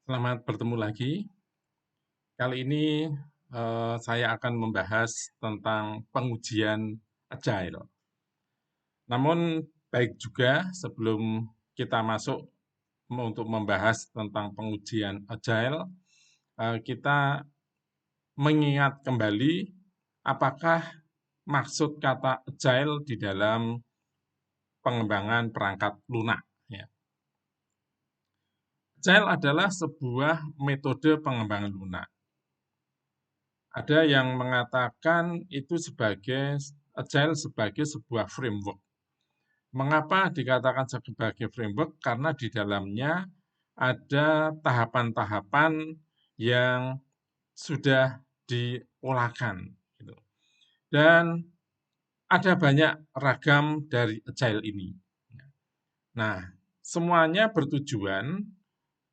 Selamat bertemu lagi. Kali ini saya akan membahas tentang pengujian agile. Namun baik juga sebelum kita masuk untuk membahas tentang pengujian agile, kita mengingat kembali apakah maksud kata agile di dalam pengembangan perangkat lunak. Ya. Agile adalah sebuah metode pengembangan lunak. Ada yang mengatakan itu sebagai agile sebagai sebuah framework. Mengapa dikatakan sebagai framework? Karena di dalamnya ada tahapan-tahapan yang sudah dipolahkan, gitu. Dan ada banyak ragam dari agile ini. Nah, semuanya bertujuan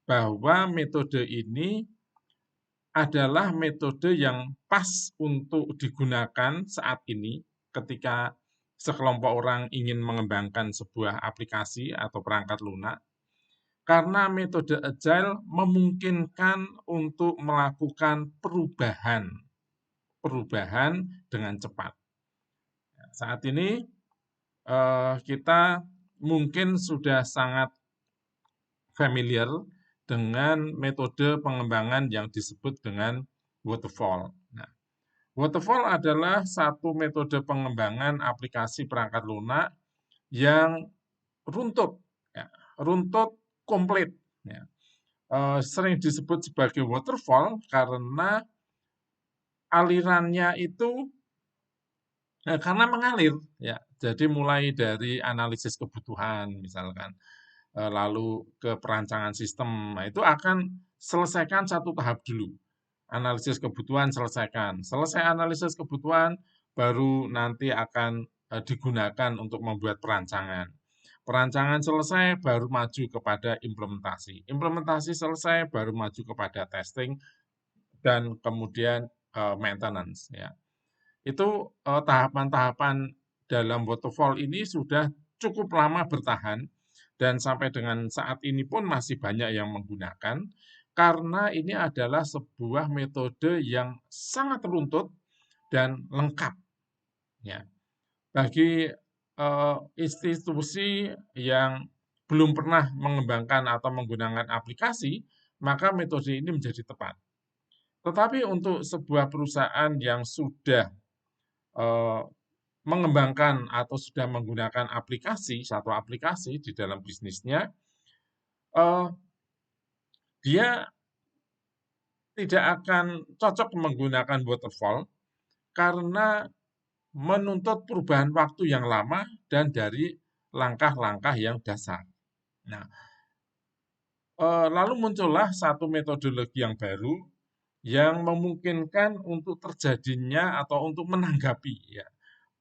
bahwa metode ini adalah metode yang pas untuk digunakan saat ini ketika sekelompok orang ingin mengembangkan sebuah aplikasi atau perangkat lunak, karena metode agile memungkinkan untuk melakukan perubahan dengan cepat. Saat ini kita mungkin sudah sangat familiar dengan metode pengembangan yang disebut dengan waterfall. Nah, waterfall adalah satu metode pengembangan aplikasi perangkat lunak yang runtut, ya, runtut komplit. Ya. Sering disebut sebagai waterfall karena alirannya itu karena mengalir, ya. Jadi mulai dari analisis kebutuhan, misalkan, lalu ke perancangan sistem. Nah, itu akan selesaikan satu tahap dulu. Analisis kebutuhan selesaikan. Selesai analisis kebutuhan, baru nanti akan digunakan untuk membuat perancangan. Perancangan selesai, baru maju kepada implementasi. Implementasi selesai, baru maju kepada testing dan kemudian maintenance. Ya. Itu tahapan-tahapan dalam waterfall ini sudah cukup lama bertahan dan sampai dengan saat ini pun masih banyak yang menggunakan karena ini adalah sebuah metode yang sangat runtut dan lengkap, ya. Bagi institusi yang belum pernah mengembangkan atau menggunakan aplikasi, maka metode ini menjadi tepat. Tetapi untuk sebuah perusahaan yang sudah eh, mengembangkan atau sudah menggunakan satu aplikasi di dalam bisnisnya, eh, dia tidak akan cocok menggunakan waterfall karena menuntut perubahan waktu yang lama dan dari langkah-langkah yang dasar. Nah, lalu muncullah satu metodologi yang baru yang memungkinkan untuk terjadinya atau untuk menanggapi, ya,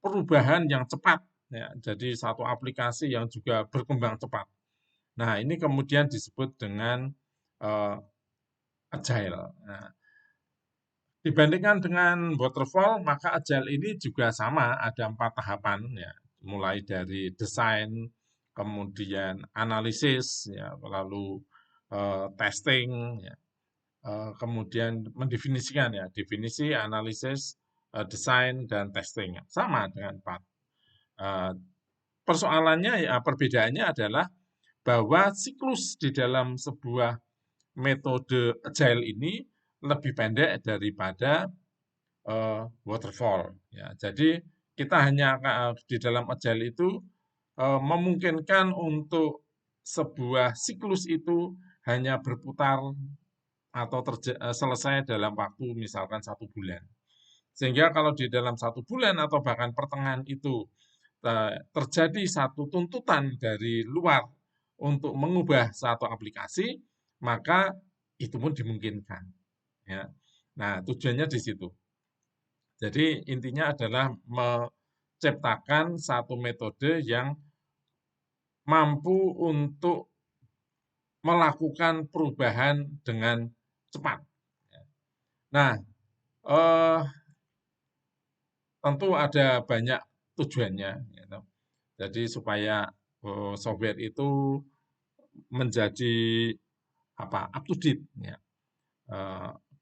perubahan yang cepat. Ya, jadi satu aplikasi yang juga berkembang cepat. Nah, ini kemudian disebut dengan uh, agile. Nah, dibandingkan dengan waterfall, maka agile ini juga sama, ada 4 tahapan, ya, mulai dari desain, kemudian analisis, ya, lalu testing, ya, kemudian mendefinisikan, ya, definisi, analisis, desain, dan testing, sama dengan 4. Eh, Persoalannya, ya, perbedaannya adalah bahwa siklus di dalam sebuah metode agile ini lebih pendek daripada waterfall. Ya, jadi kita hanya di dalam agile itu memungkinkan untuk sebuah siklus itu hanya berputar atau selesai dalam waktu misalkan 1 bulan. Sehingga kalau di dalam 1 bulan atau bahkan pertengahan itu terjadi satu tuntutan dari luar untuk mengubah satu aplikasi, maka itu pun dimungkinkan. Ya. Nah, tujuannya di situ. Jadi intinya adalah menciptakan satu metode yang mampu untuk melakukan perubahan dengan cepat. Nah, eh, tentu ada banyak tujuannya, gitu. Jadi supaya software itu menjadi up to date ya.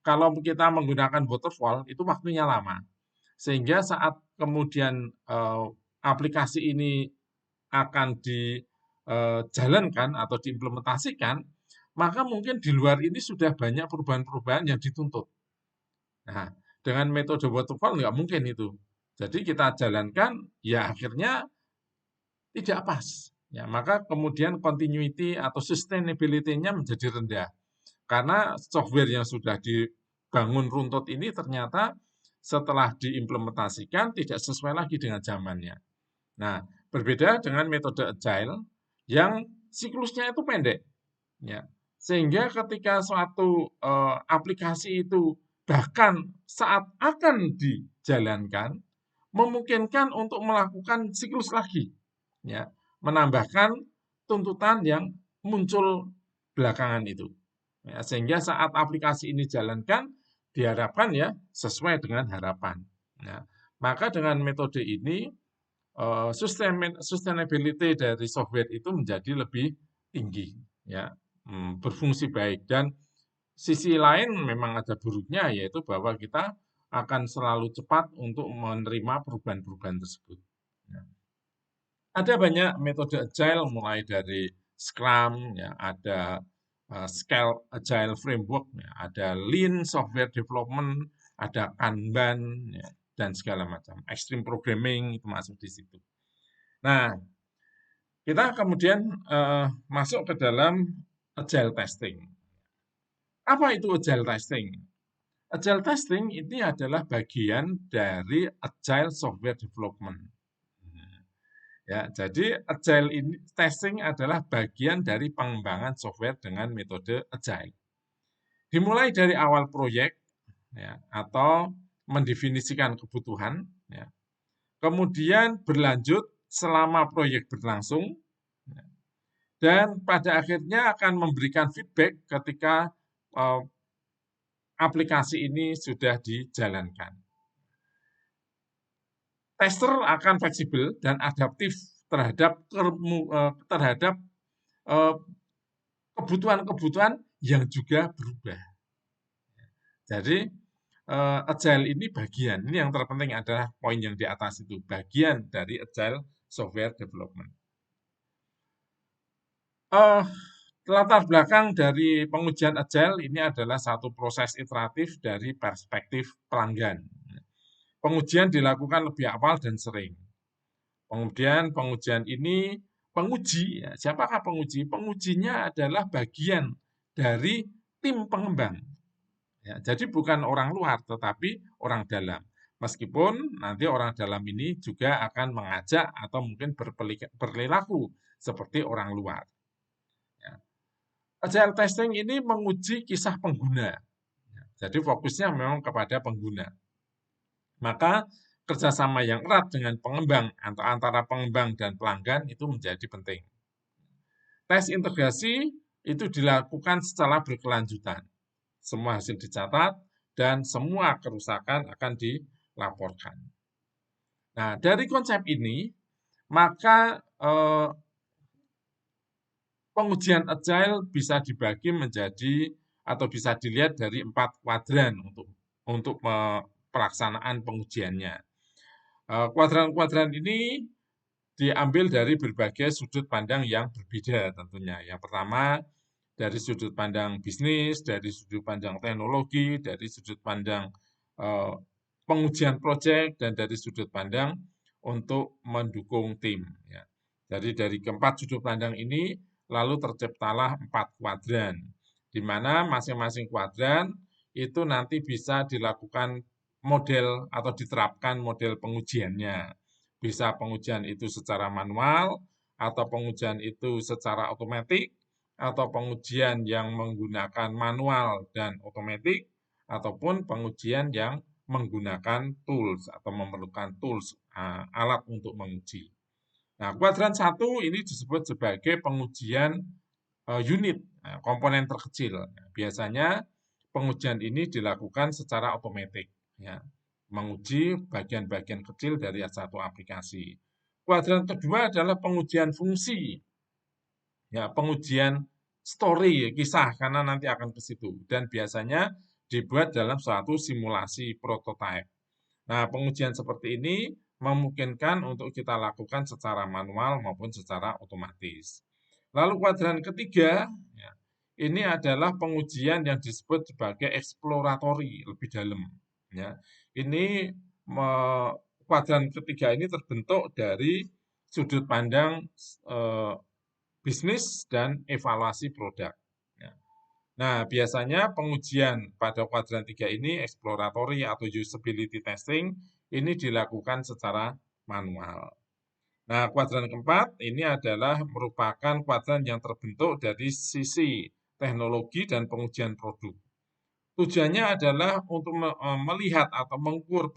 Kalau kita menggunakan waterfall itu waktunya lama. Sehingga saat kemudian aplikasi ini akan dijalankan atau diimplementasikan, maka mungkin di luar ini sudah banyak perubahan-perubahan yang dituntut. Nah, dengan metode waterfall nggak mungkin itu. Jadi kita jalankan, ya akhirnya tidak pas. Ya, maka kemudian continuity atau sustainability-nya menjadi rendah. Karena software yang sudah dibangun runtut ini ternyata setelah diimplementasikan tidak sesuai lagi dengan zamannya. Nah, berbeda dengan metode agile yang siklusnya itu pendek. Ya. Sehingga ketika suatu aplikasi itu bahkan saat akan dijalankan, memungkinkan untuk melakukan siklus lagi. Ya, menambahkan tuntutan yang muncul belakangan itu. Ya, sehingga saat aplikasi ini jalankan, diharapkan ya sesuai dengan harapan. Ya, maka dengan metode ini, sustainability dari software itu menjadi lebih tinggi. Ya, berfungsi baik. Dan sisi lain memang ada buruknya, yaitu bahwa kita akan selalu cepat untuk menerima perubahan-perubahan tersebut. Ya. Ada banyak metode agile mulai dari Scrum, ya, ada Scale Agile Framework, ya, ada Lean Software Development, ada Kanban, ya, dan segala macam. Extreme Programming itu masuk di situ. Nah, kita kemudian masuk ke dalam Agile Testing. Apa itu Agile Testing? Agile Testing ini adalah bagian dari Agile Software Development. Ya, jadi agile ini testing adalah bagian dari pengembangan software dengan metode agile. Dimulai dari awal proyek ya, atau mendefinisikan kebutuhan, ya. Kemudian berlanjut selama proyek berlangsung, ya, dan pada akhirnya akan memberikan feedback ketika aplikasi ini sudah dijalankan. Tester akan fleksibel dan adaptif terhadap kebutuhan-kebutuhan yang juga berubah. Jadi agile ini bagian, ini yang terpenting adalah poin yang di atas itu, bagian dari agile software development. Latar belakang dari pengujian agile ini adalah satu proses iteratif dari perspektif pelanggan. Pengujian dilakukan lebih awal dan sering. Kemudian pengujian ini, penguji, ya, siapakah penguji? Pengujinya adalah bagian dari tim pengembang. Ya, jadi bukan orang luar, tetapi orang dalam. Meskipun nanti orang dalam ini juga akan mengajak atau mungkin berperilaku seperti orang luar. Ya. Agile testing ini menguji kisah pengguna. Ya, jadi fokusnya memang kepada pengguna. Maka kerjasama yang erat dengan pengembang atau antara pengembang dan pelanggan itu menjadi penting. Tes integrasi itu dilakukan secara berkelanjutan. Semua hasil dicatat dan semua kerusakan akan dilaporkan. Nah, dari konsep ini, maka pengujian agile bisa dibagi menjadi atau bisa dilihat dari 4 kuadran untuk pelaksanaan pengujiannya. Kuadran-kuadran ini diambil dari berbagai sudut pandang yang berbeda tentunya. Yang pertama, dari sudut pandang bisnis, dari sudut pandang teknologi, dari sudut pandang pengujian proyek, dan dari sudut pandang untuk mendukung tim. Ya. Jadi dari keempat sudut pandang ini, lalu terciptalah 4 kuadran, di mana masing-masing kuadran itu nanti bisa dilakukan model atau diterapkan model pengujiannya. Bisa pengujian itu secara manual, atau pengujian itu secara otomatis, atau pengujian yang menggunakan manual dan otomatis, ataupun pengujian yang menggunakan tools atau memerlukan tools, alat untuk menguji. Nah, kuadran 1 ini disebut sebagai pengujian unit, komponen terkecil. Biasanya pengujian ini dilakukan secara otomatis, ya, menguji bagian-bagian kecil dari satu aplikasi. Kuadran kedua adalah pengujian fungsi. Ya, pengujian story, kisah, karena nanti akan ke situ. Dan biasanya dibuat dalam suatu simulasi prototype. Nah, pengujian seperti ini memungkinkan untuk kita lakukan secara manual maupun secara otomatis. Lalu kuadran ketiga, ya, ini adalah pengujian yang disebut sebagai eksploratory, lebih dalam. Ya. Ini kuadran ketiga ini terbentuk dari sudut pandang eh, bisnis dan evaluasi produk. Ya. Nah, biasanya pengujian pada kuadran 3 ini, exploratory atau usability testing, ini dilakukan secara manual. Nah, kuadran keempat ini adalah merupakan kuadran yang terbentuk dari sisi teknologi dan pengujian produk. Tujuannya adalah untuk melihat atau mengukur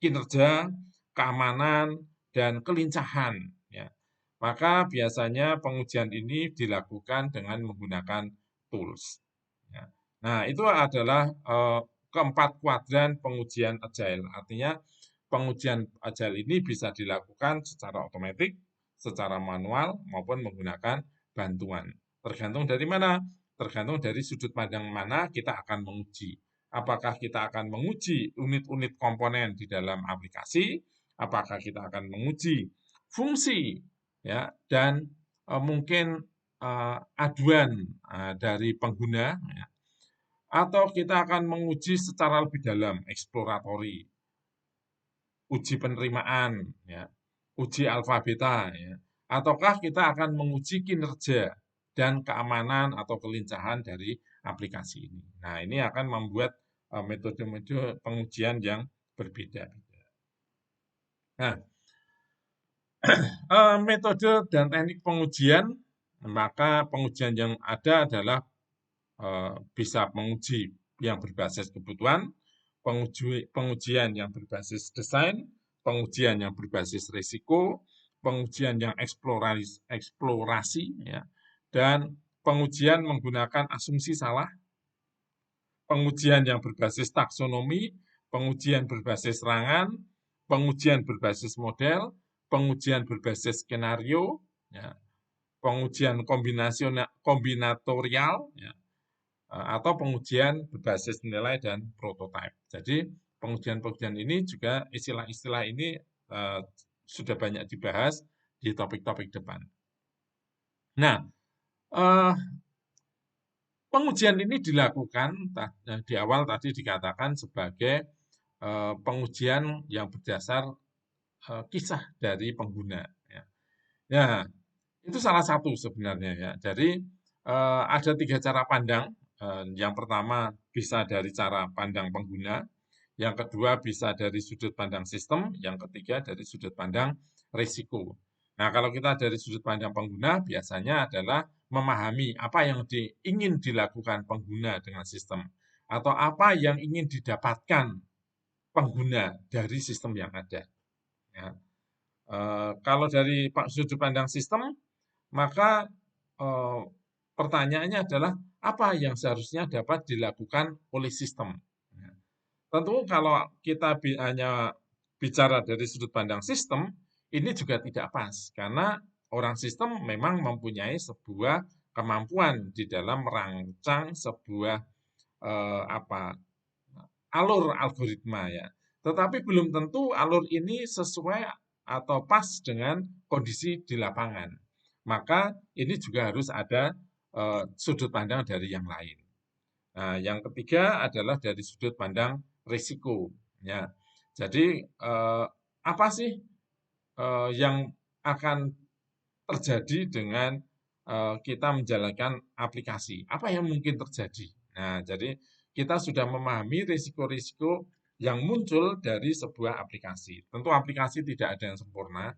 kinerja, keamanan, dan kelincahan. Ya. Maka biasanya pengujian ini dilakukan dengan menggunakan tools. Ya. Nah, itu adalah keempat kuadran pengujian agile. Artinya pengujian agile ini bisa dilakukan secara otomatis, secara manual, maupun menggunakan bantuan. Tergantung dari mana? Tergantung dari sudut pandang mana kita akan menguji. Apakah kita akan menguji unit-unit komponen di dalam aplikasi, apakah kita akan menguji fungsi, ya, dan mungkin aduan dari pengguna, ya, atau kita akan menguji secara lebih dalam, eksploratory, uji penerimaan, ya, uji alfa beta, ya, ataukah kita akan menguji kinerja dan keamanan atau kelincahan dari aplikasi ini. Nah, ini akan membuat metode-metode pengujian yang berbeda-beda. Nah, metode dan teknik pengujian, maka pengujian yang ada adalah bisa menguji yang berbasis kebutuhan, pengujian yang berbasis desain, pengujian yang berbasis risiko, pengujian yang eksplorasi, ya, dan pengujian menggunakan asumsi salah, pengujian yang berbasis taksonomi, pengujian berbasis serangan, pengujian berbasis model, pengujian berbasis skenario, ya, pengujian kombinatorial, ya, atau pengujian berbasis nilai dan prototipe. Jadi pengujian-pengujian ini juga istilah-istilah ini sudah banyak dibahas di topik-topik depan. Nah, pengujian ini dilakukan di awal tadi dikatakan sebagai pengujian yang berdasar kisah dari pengguna. Ya. Ya, itu salah satu sebenarnya ya. Jadi ada 3 cara pandang. Yang pertama bisa dari cara pandang pengguna, yang kedua bisa dari sudut pandang sistem, yang ketiga dari sudut pandang risiko. Nah, kalau kita dari sudut pandang pengguna biasanya adalah memahami apa yang ingin dilakukan pengguna dengan sistem atau apa yang ingin didapatkan pengguna dari sistem yang ada. Ya. Kalau dari sudut pandang sistem, maka pertanyaannya adalah apa yang seharusnya dapat dilakukan oleh sistem. Ya. Tentu kalau kita hanya bicara dari sudut pandang sistem, ini juga tidak pas karena orang sistem memang mempunyai sebuah kemampuan di dalam merancang sebuah alur algoritma ya. Tetapi belum tentu alur ini sesuai atau pas dengan kondisi di lapangan. Maka ini juga harus ada sudut pandang dari yang lain. Nah, yang ketiga adalah dari sudut pandang risiko. Ya. Jadi apa sih yang akan terjadi dengan kita menjalankan aplikasi? Apa yang mungkin terjadi? Nah, jadi kita sudah memahami risiko-risiko yang muncul dari sebuah aplikasi. Tentu aplikasi tidak ada yang sempurna,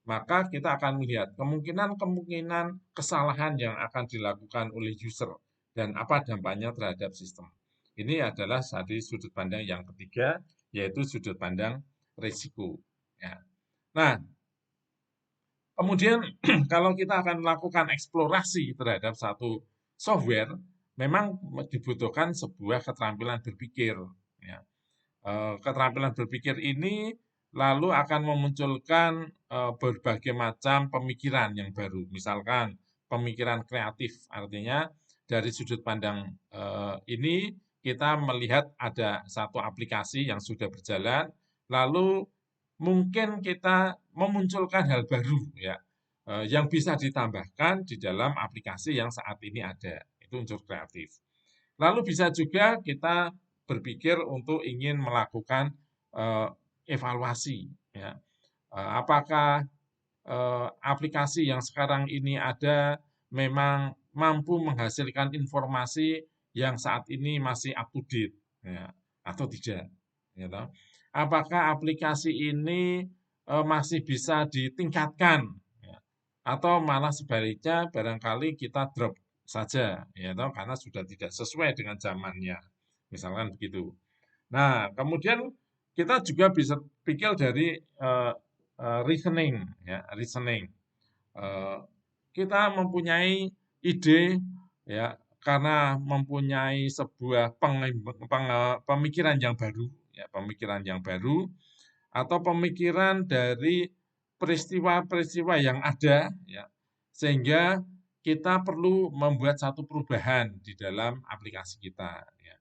maka kita akan melihat kemungkinan-kemungkinan kesalahan yang akan dilakukan oleh user dan apa dampaknya terhadap sistem. Ini adalah dari sudut pandang yang ketiga, yaitu sudut pandang risiko. Ya. Nah, kemudian kalau kita akan melakukan eksplorasi terhadap satu software, memang dibutuhkan sebuah keterampilan berpikir. Ya. Keterampilan berpikir ini lalu akan memunculkan berbagai macam pemikiran yang baru. Misalkan pemikiran kreatif. Artinya dari sudut pandang ini kita melihat ada satu aplikasi yang sudah berjalan, lalu mungkin kita memunculkan hal baru ya, yang bisa ditambahkan di dalam aplikasi yang saat ini ada. Itu unsur kreatif. Lalu bisa juga kita berpikir untuk ingin melakukan evaluasi ya. Apakah aplikasi yang sekarang ini ada memang mampu menghasilkan informasi yang saat ini masih up to date ya, atau tidak gitu. Apakah aplikasi ini masih bisa ditingkatkan ya, atau malah sebaliknya barangkali kita drop saja ya toh, karena sudah tidak sesuai dengan zamannya. Misalkan begitu. Nah, kemudian kita juga bisa pikir dari reasoning ya, reasoning. Eh, kita mempunyai ide ya karena mempunyai sebuah pemikiran yang baru ya, pemikiran yang baru atau pemikiran dari peristiwa-peristiwa yang ada ya, sehingga kita perlu membuat satu perubahan di dalam aplikasi kita ya.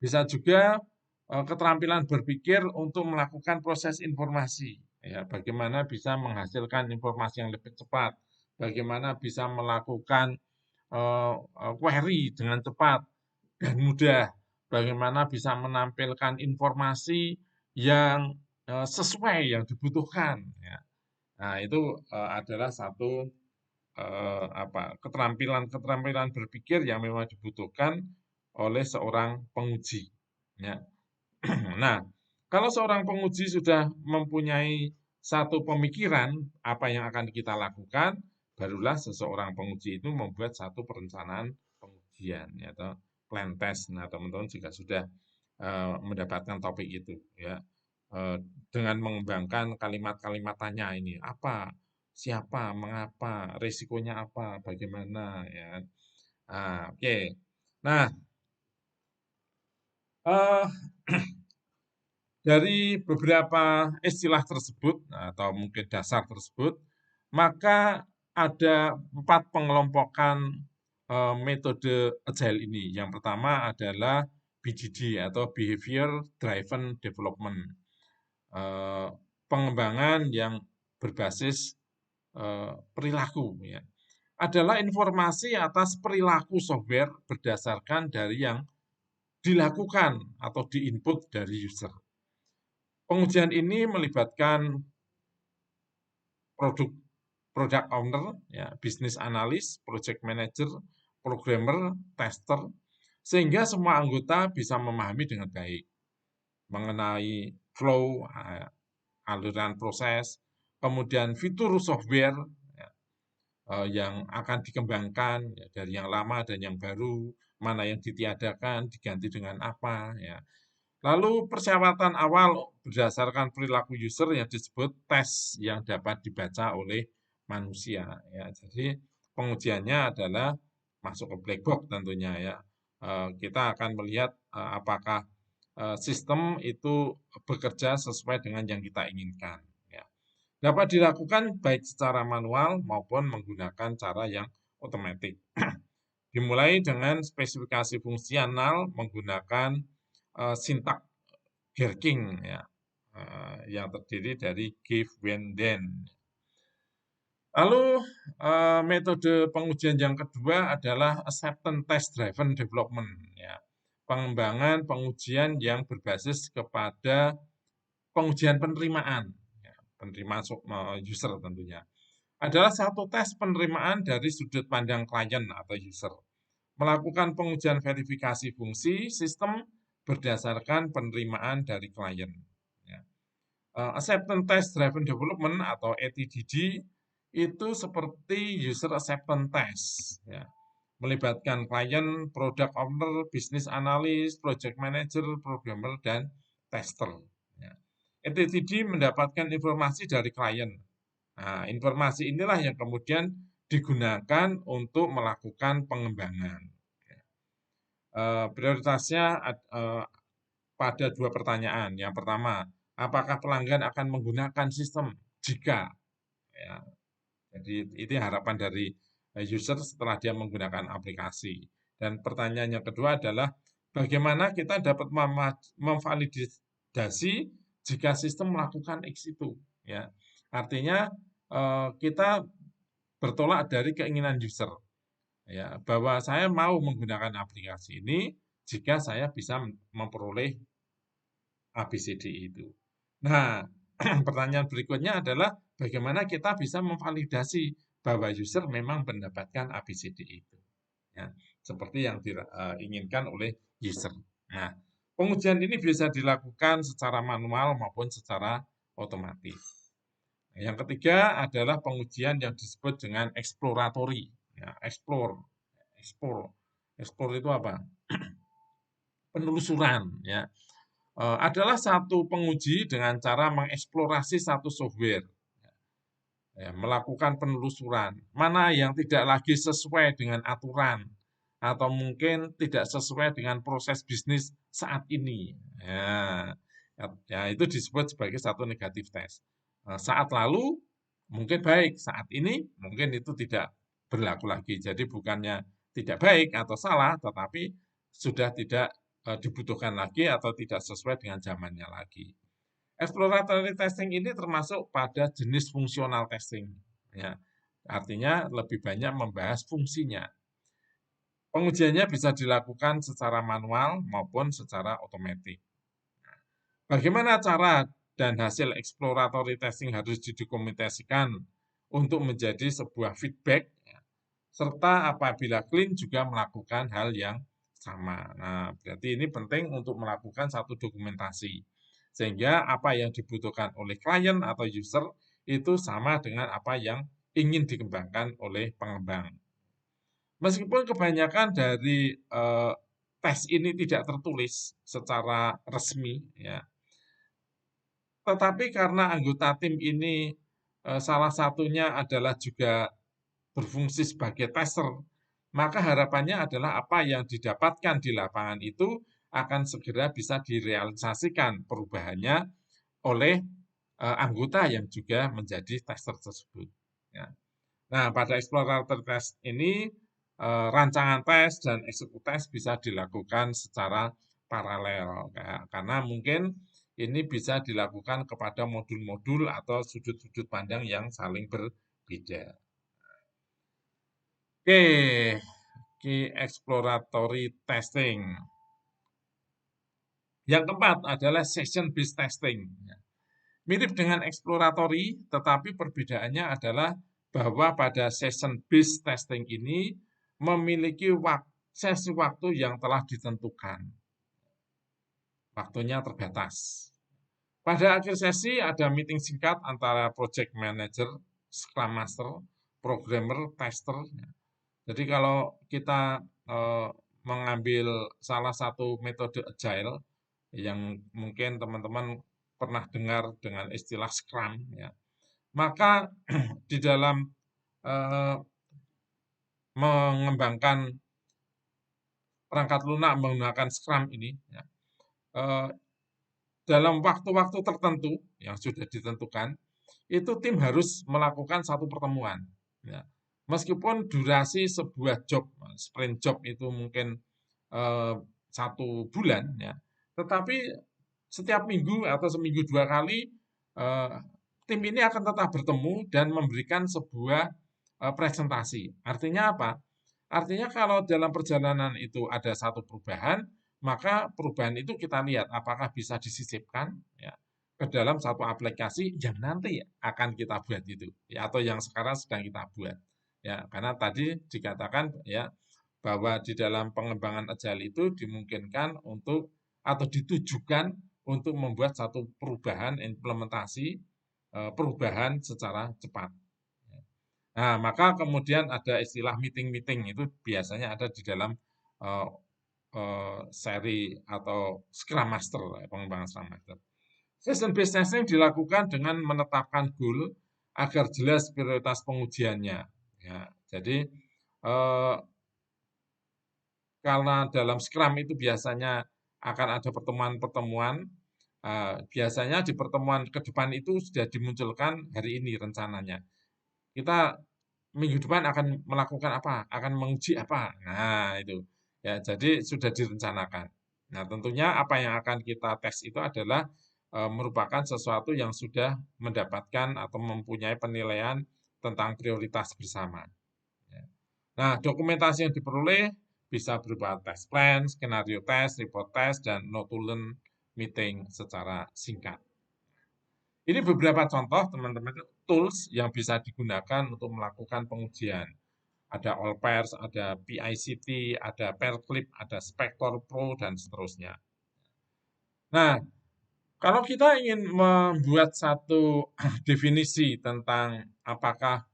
Bisa juga keterampilan berpikir untuk melakukan proses informasi ya, bagaimana bisa menghasilkan informasi yang lebih cepat, bagaimana bisa melakukan query dengan cepat dan mudah, bagaimana bisa menampilkan informasi yang sesuai yang dibutuhkan ya. Nah, itu adalah satu keterampilan berpikir yang memang dibutuhkan oleh seorang penguji ya. Nah, kalau seorang penguji sudah mempunyai satu pemikiran apa yang akan kita lakukan, barulah seseorang penguji itu membuat satu perencanaan pengujian, ya, atau plan test. Nah, teman-teman juga sudah mendapatkan topik itu, ya, dengan mengembangkan kalimat-kalimat tanya ini, apa, siapa, mengapa, risikonya apa, bagaimana, ya. Kan? Nah, oke. Nah, eh, dari beberapa istilah tersebut atau mungkin dasar tersebut, maka ada 4 pengelompokan metode agile ini. Yang pertama adalah BDD atau Behavior Driven Development. Eh, Pengembangan yang berbasis perilaku ya. Adalah informasi atas perilaku software berdasarkan dari yang dilakukan atau diinput dari user. Pengujian ini melibatkan produk product owner, ya, business analyst, project manager, programmer, tester, sehingga semua anggota bisa memahami dengan baik mengenai flow, aliran proses, kemudian fitur software ya, yang akan dikembangkan ya, dari yang lama dan yang baru, mana yang ditiadakan, diganti dengan apa, ya. Lalu persyaratan awal berdasarkan perilaku user yang disebut tes yang dapat dibaca oleh manusia ya. Jadi pengujiannya adalah masuk ke black box tentunya ya. Kita akan melihat apakah sistem itu bekerja sesuai dengan yang kita inginkan ya. Dapat dilakukan baik secara manual maupun menggunakan cara yang otomatis. Dimulai dengan spesifikasi fungsional menggunakan sintak Gherkin ya, yang terdiri dari give, when, then. Lalu metode pengujian yang kedua adalah acceptance test driven development ya. Pengembangan pengujian yang berbasis kepada pengujian penerimaan ya, penerimaan user tentunya. Adalah satu tes penerimaan dari sudut pandang klien atau user. Melakukan pengujian verifikasi fungsi sistem berdasarkan penerimaan dari klien. Ya. Acceptance Test Driven Development atau ATDD itu seperti user acceptance test, ya. Melibatkan klien, product owner, business analyst, project manager, programmer, dan tester. Ya. ATDD mendapatkan informasi dari klien. Nah, informasi inilah yang kemudian digunakan untuk melakukan pengembangan. Prioritasnya pada dua pertanyaan. Yang pertama, apakah pelanggan akan menggunakan sistem? Jika, ya. Jadi itu harapan dari user setelah dia menggunakan aplikasi. Dan pertanyaan yang kedua adalah bagaimana kita dapat memvalidasi jika sistem melakukan X itu, ya. Artinya kita bertolak dari keinginan user, ya, bahwa saya mau menggunakan aplikasi ini jika saya bisa memperoleh ABCD itu. Nah, pertanyaan berikutnya adalah bagaimana kita bisa memvalidasi bahwa user memang mendapatkan ABCD itu, ya, seperti yang diinginkan oleh user. Nah, pengujian ini bisa dilakukan secara manual maupun secara otomatis. Yang ketiga adalah pengujian yang disebut dengan exploratory. Ya, explore itu apa? Penelusuran. Ya, adalah satu penguji dengan cara mengeksplorasi satu software, ya, melakukan penelusuran, mana yang tidak lagi sesuai dengan aturan, atau mungkin tidak sesuai dengan proses bisnis saat ini. Ya, itu disebut sebagai satu negatif test. Saat lalu mungkin baik, saat ini mungkin itu tidak berlaku lagi. Jadi bukannya tidak baik atau salah, tetapi sudah tidak dibutuhkan lagi atau tidak sesuai dengan zamannya lagi. Exploratory testing ini termasuk pada jenis fungsional testing, ya. Artinya lebih banyak membahas fungsinya. Pengujiannya bisa dilakukan secara manual maupun secara otomatis. Bagaimana cara dan hasil exploratory testing harus didokumentasikan untuk menjadi sebuah feedback, ya, serta apabila klien juga melakukan hal yang sama. Nah, berarti ini penting untuk melakukan satu dokumentasi, sehingga apa yang dibutuhkan oleh klien atau user itu sama dengan apa yang ingin dikembangkan oleh pengembang. Meskipun kebanyakan dari tes ini tidak tertulis secara resmi, ya, tetapi karena anggota tim ini salah satunya adalah juga berfungsi sebagai tester, maka harapannya adalah apa yang didapatkan di lapangan itu akan segera bisa direalisasikan perubahannya oleh anggota yang juga menjadi tester tersebut. Ya. Nah, pada explorator test ini rancangan tes dan eksekusi tes bisa dilakukan secara paralel, karena mungkin ini bisa dilakukan kepada modul-modul atau sudut-sudut pandang yang saling berbeda. Oke, key exploratory testing. Yang keempat adalah session-based testing. Mirip dengan exploratory, tetapi perbedaannya adalah bahwa pada session-based testing ini memiliki sesi waktu yang telah ditentukan. Waktunya terbatas. Pada akhir sesi ada meeting singkat antara project manager, scrum master, programmer, tester. Jadi kalau kita mengambil salah satu metode agile yang mungkin teman-teman pernah dengar dengan istilah Scrum, ya, maka di dalam mengembangkan perangkat lunak menggunakan Scrum ini, ya, dalam waktu-waktu tertentu yang sudah ditentukan, itu tim harus melakukan satu pertemuan. Ya. Meskipun durasi sebuah job, sprint job itu mungkin 1 bulan, ya, tetapi setiap minggu atau seminggu 2 kali tim ini akan tetap bertemu dan memberikan sebuah presentasi. Artinya apa? Artinya kalau dalam perjalanan itu ada satu perubahan, maka perubahan itu kita lihat apakah bisa disisipkan, ya, ke dalam satu aplikasi yang nanti akan kita buat itu, ya, atau yang sekarang sedang kita buat. Ya, karena tadi dikatakan, ya, bahwa di dalam pengembangan agile itu dimungkinkan untuk atau ditujukan untuk membuat satu perubahan implementasi perubahan secara cepat. Nah, maka kemudian ada istilah meeting-meeting itu biasanya ada di dalam seri atau Scrum Master, pengembangan Scrum Master. Session based testing dilakukan dengan menetapkan goal agar jelas prioritas pengujiannya. Ya, jadi karena dalam Scrum itu biasanya akan ada pertemuan-pertemuan, biasanya di pertemuan ke depan itu sudah dimunculkan hari ini rencananya. Kita minggu depan akan melakukan apa, akan menguji apa. Nah, itu. Ya, jadi sudah direncanakan. Nah, tentunya apa yang akan kita tes itu adalah merupakan sesuatu yang sudah mendapatkan atau mempunyai penilaian tentang prioritas bersama. Ya. Nah, dokumentasi yang diperoleh bisa berupa test plan, skenario test, report test, dan note to learn meeting secara singkat. Ini beberapa contoh teman-teman tools yang bisa digunakan untuk melakukan pengujian. Ada Allpairs, ada PICT, ada Pairclip, ada Spector Pro, dan seterusnya. Nah, kalau kita ingin membuat satu definisi tentang apakah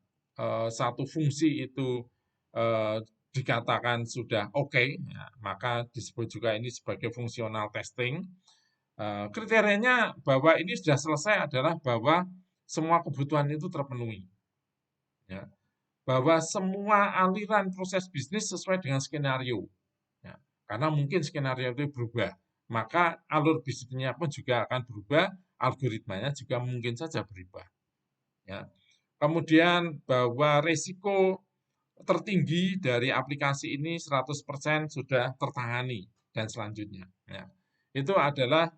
satu fungsi itu eh, dikatakan sudah oke, ya, maka disebut juga ini sebagai fungsional testing. Kriterianya bahwa ini sudah selesai adalah bahwa semua kebutuhan itu terpenuhi. Ya. Bahwa semua aliran proses bisnis sesuai dengan skenario. Ya. Karena mungkin skenario itu berubah, maka alur bisnisnya pun juga akan berubah, algoritmanya juga mungkin saja berubah. Ya. Kemudian bahwa risiko tertinggi dari aplikasi ini 100% sudah tertangani dan selanjutnya. Ya. Itu adalah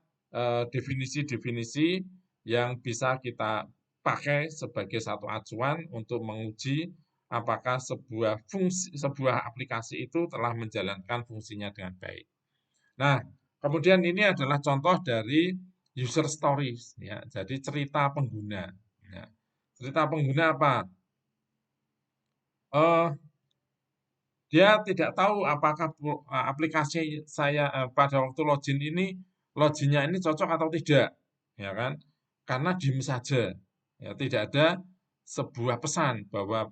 definisi-definisi yang bisa kita pakai sebagai satu acuan untuk menguji apakah sebuah aplikasi itu telah menjalankan fungsinya dengan baik. Nah, kemudian ini adalah contoh dari user stories, ya. Jadi cerita pengguna. Ya. Cerita pengguna apa? Eh, Dia tidak tahu apakah aplikasi saya pada waktu login ini loginnya ini cocok atau tidak, ya kan? Karena diem saja, ya tidak ada sebuah pesan bahwa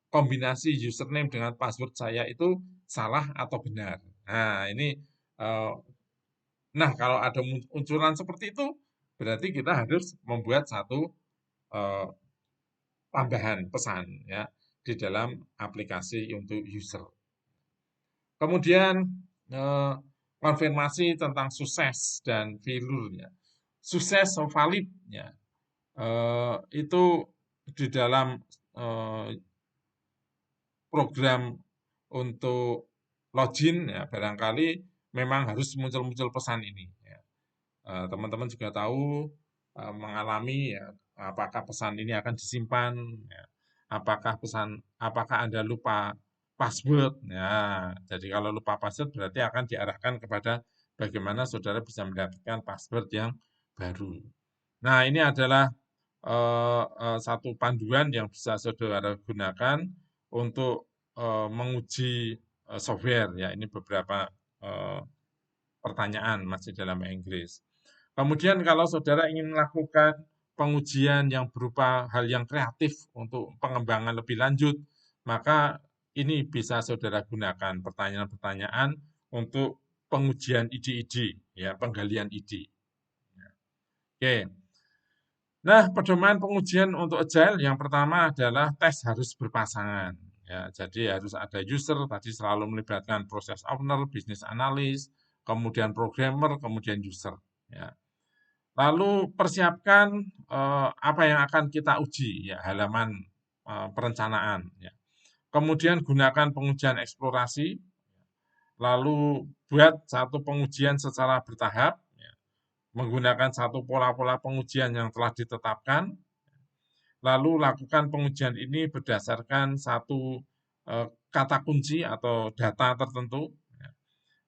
kombinasi username dengan password saya itu salah atau benar. Nah, ini eh, nah kalau ada munculan seperti itu, berarti kita harus membuat satu eh, tambahan pesan ya di dalam aplikasi untuk user. Kemudian eh, konfirmasi tentang sukses dan failure-nya. Sukses atau valid ya. Itu di dalam eh, program untuk login ya barangkali memang harus muncul-muncul pesan ini ya. Teman-teman juga tahu mengalami ya, apakah pesan ini akan disimpan, ya. Apakah Anda lupa password. Ya, jadi kalau lupa password berarti akan diarahkan kepada bagaimana saudara bisa mendapatkan password yang baru. Nah, ini adalah satu panduan yang bisa saudara gunakan untuk menguji software ya. Ini beberapa eh, pertanyaan masih dalam Inggris. Kemudian kalau saudara ingin melakukan pengujian yang berupa hal yang kreatif untuk pengembangan lebih lanjut, maka ini bisa saudara gunakan pertanyaan-pertanyaan untuk pengujian ide-ide, ya, penggalian ide. Oke. Nah, pedoman pengujian untuk Agile yang pertama adalah tes harus berpasangan. Ya, jadi harus ada user, tadi selalu melibatkan proses owner, business analyst, kemudian programmer, kemudian user. Ya. Lalu persiapkan apa yang akan kita uji, ya, halaman perencanaan. Ya. Kemudian gunakan pengujian eksplorasi, lalu buat satu pengujian secara bertahap, ya, menggunakan satu pola-pola pengujian yang telah ditetapkan, lalu lakukan pengujian ini berdasarkan satu kata kunci atau data tertentu.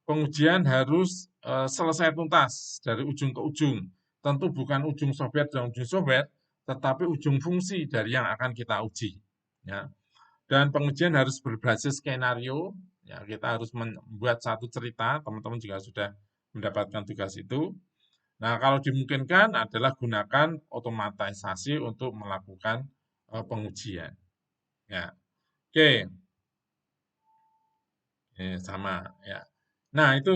Pengujian harus selesai tuntas dari ujung ke ujung. Tentu bukan ujung software dan ujung software, tetapi ujung fungsi dari yang akan kita uji. Ya. Dan pengujian harus berbasis skenario. Ya, kita harus membuat satu cerita. Teman-teman juga sudah mendapatkan tugas itu. Nah, kalau dimungkinkan adalah gunakan otomatisasi untuk melakukan pengujian. Ya, oke, sama ya. Nah, itu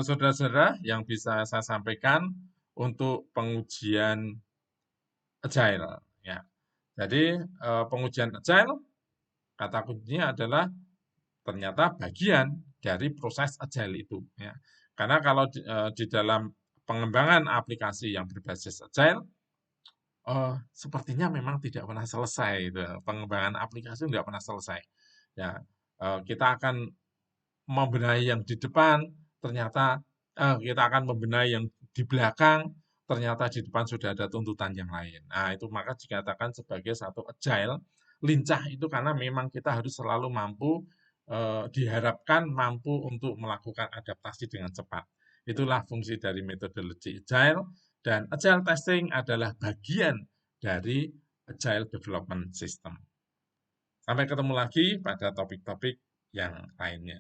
saudara-saudara yang bisa saya sampaikan untuk pengujian agile. Ya, jadi pengujian agile kata kuncinya adalah ternyata bagian dari proses agile itu. Ya. Karena kalau di dalam pengembangan aplikasi yang berbasis agile, Sepertinya memang tidak pernah selesai itu, pengembangan aplikasi nggak pernah selesai. Ya, kita akan membenahi yang di depan, ternyata kita akan membenahi yang di belakang, ternyata di depan sudah ada tuntutan yang lain. Nah, itu maka dikatakan sebagai satu agile, lincah itu karena memang kita harus selalu mampu, diharapkan mampu untuk melakukan adaptasi dengan cepat. Itulah fungsi dari metodologi agile, dan agile testing adalah bagian dari agile development system. Sampai ketemu lagi pada topik-topik yang lainnya.